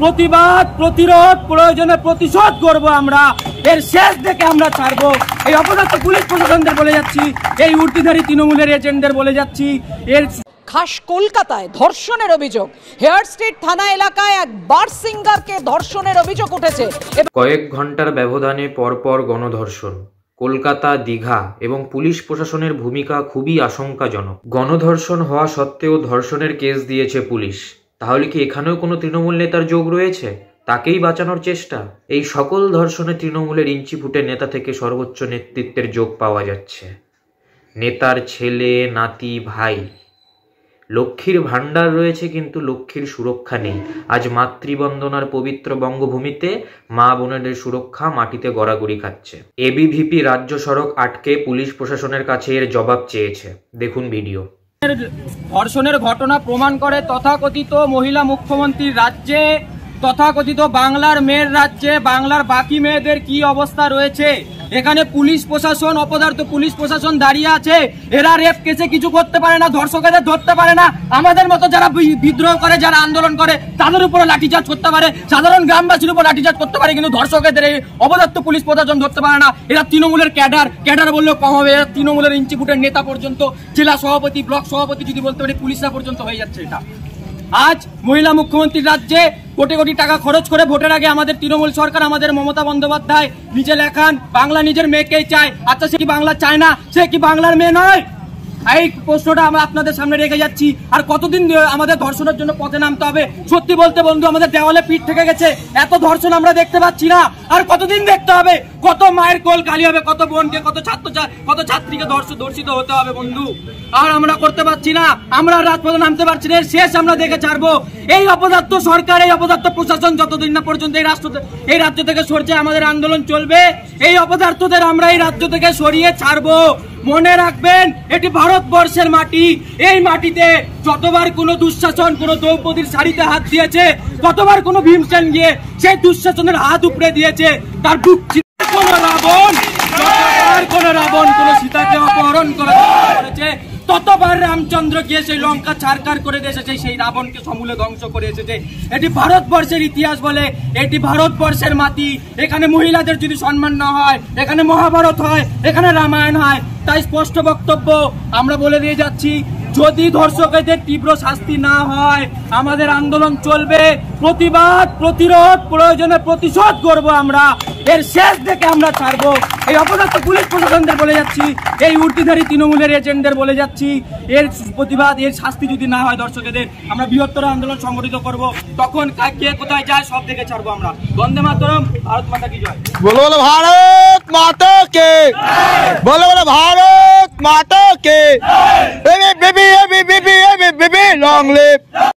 প্রতিবাদ, প্রতিরোধ, প্রয়োজনে প্রতিশোধ করব আমরা। এর শেষ দেখে আমরা ছাড়বো। এই অপদার্থ পুলিশ প্রশাসনদের বলে যাচ্ছি, এই উর্দিধারী তৃণমূলের এজেন্টদের বলে যাচ্ছি। এর খাস কলকাতায় ধর্ষণের অভিযোগ, হেয়ার স্ট্রিট থানা এলাকায় এক বার সিঙ্গারকে ধর্ষণের অভিযোগ উঠেছে। কয়েক ঘন্টার ব্যবধানে পরপর গণধর্ষণ। কলকাতা, দীঘা এবং পুলিশ প্রশাসনের ভূমিকা খুবই আশঙ্কাজনক। গণধর্ষণ হওয়া সত্ত্বেও ধর্ষণের কেস দিয়েছে পুলিশ। তাহলে কি এখানেও কোনো তৃণমূল নেতার যোগ রয়েছে? তাকেই বাঁচানোর চেষ্টা? এই সকল ধর্ষণে তৃণমূলের ইঞ্চি ফুটে নেতা থেকে সর্বোচ্চ নেতৃত্বের যোগ পাওয়া যাচ্ছে। নেতার ছেলে, নাতি, ভাই। লক্ষ্মীর ভাণ্ডার রয়েছে কিন্তু লক্ষ্মীর সুরক্ষা নেই। আজ মাতৃবন্দনার পবিত্র বঙ্গভূমিতে মা বোনেদের সুরক্ষা মাটিতে গড়াগড়ি খাচ্ছে। এবিভিপি রাজ্য সড়ক আটকে পুলিশ প্রশাসনের কাছে এর জবাব চেয়েছে। দেখুন ভিডিও। ধর্ষণের ঘটনা প্রমাণ করে তথাকথিত মহিলা মুখ্যমন্ত্রীর রাজ্যে, তথাকথিত বাংলার মেয়ের রাজ্যে বাংলার বাকি মেয়েদের কি অবস্থা রয়েছে। এখানে পুলিশ প্রশাসন, অপদার্থ পুলিশ প্রশাসন দাঁড়িয়ে আছে। এরা রেপ কেসে কিছু করতে পারে না, ধর্ষকদের ধরতে পারে না। আমাদের মতো যারা বিদ্রোহ করে, যারা আন্দোলন করে, তাদের উপরে লাঠিচার্জ করতে পারে, সাধারণ গ্রামবাসীর উপর লাঠিচার্জ করতে পারে, কিন্তু ধর্ষকদের এই অপদার্থ পুলিশ প্রশাসন ধরতে পারে না। এরা তৃণমূলের ক্যাডার বললেও কম হবে। এরা তৃণমূলের ইঞ্চি ফুটের নেতা পর্যন্ত, জেলা সভাপতি, ব্লক সভাপতি যদি বলতে পারি, পুলিশরা পর্যন্ত হয়ে যাচ্ছে। এটা আজ মহিলা মুখ্যমন্ত্রীর রাজ্যে কোটি কোটি টাকা খরচ করে ভোটের আগে আমাদের তৃণমূল সরকার, আমাদের মমতা বন্দ্যোপাধ্যায় নিজে লেখান বাংলা নিজের মেয়েকেই চায়। আচ্ছা, সে কি বাংলা চায় না? সে কি বাংলার মেয়ে নয়? এই প্রশ্নটা আমরা আপনাদের সামনে রেখে যাচ্ছি। আর কতদিন আমাদের ধর্ষণের জন্য পথে নামতে হবে? সত্যি বলতে বন্ধু, আমাদের দেওয়ালে পিঠ থেকে গেছে। এত ধর্ষণ আমরা দেখতে পাচ্ছি না। আর কতদিন দেখতে হবে? কত মায়ের কোল খালি হবে, কত বোনকে, কত ছাত্রীকে ধর্ষিত হতে হবে বন্ধু। আর আমরা করতে পারছি না, আমরা রাজপথে নামতে পারছি না। শেষ আমরা দেখে ছাড়বো। এই অপদার্থ সরকার, এই অপদার্থ প্রশাসন যতদিন না পর্যন্ত এই রাজ্য থেকে সরছে, আমাদের আন্দোলন চলবে। এই অপদার্থদের আমরা এই রাজ্য থেকে সরিয়ে ছাড়বো। মনে রাখবেন, এটি ভারতবর্ষের মাটি। এই মাটিতে যতবার কোনো দুঃশাসন কোনো দ্রৌপদীর শাড়িতে হাত দিয়েছে, ততবার কোনো ভীমসেন গিয়ে সেই দুঃশাসনের হাত উপড়ে দিয়েছে। তার বুক কোন রাবণ কোন সীতাকে অপহরণ করেছে, ততবার রামচন্দ্র গিয়ে সেই লঙ্কা ছারখার করে এসেছে, সেই রাবণকে সমূলে ধ্বংস করে এসেছে। এটি ভারতবর্ষের ইতিহাস বলে, এটি ভারতবর্ষের মাটি। এখানে মহিলাদের যদি সম্মান না হয়, এখানে মহাভারত হয়, এখানে রামায়ণ হয়। তাই স্পষ্ট বক্তব্য আমরা বলে দিয়ে যাচ্ছি, যদি ধর্ষকদের তীব্র শাস্তি না হয়, আমাদের আন্দোলন চলবে। প্রতিবাদ, প্রতিরোধ, প্রয়োজনে প্রতিশোধ করব আমরা। এর শেষ দেখে আমরা ছাড়বো। এই অপদার্থ পুলিশ প্রশাসনদের বলে যাচ্ছি, এই উর্দিধারী তৃণমূলের এজেন্টদের বলে যাচ্ছি, এর প্রতিবাদ, এর শাস্তি যদি না হয় ধর্ষকদের, আমরা বৃহত্তর আন্দোলন সংগঠিত করব। তখন কে কোথায় যায় সব দেখে ছাড়বো আমরা। বন্দে মাতরম, ভারত মাতা কি জয়। বলো বলো ভারত মাতা কে, বলো বলো ভারত মাতা কে। Baby baby baby baby long leave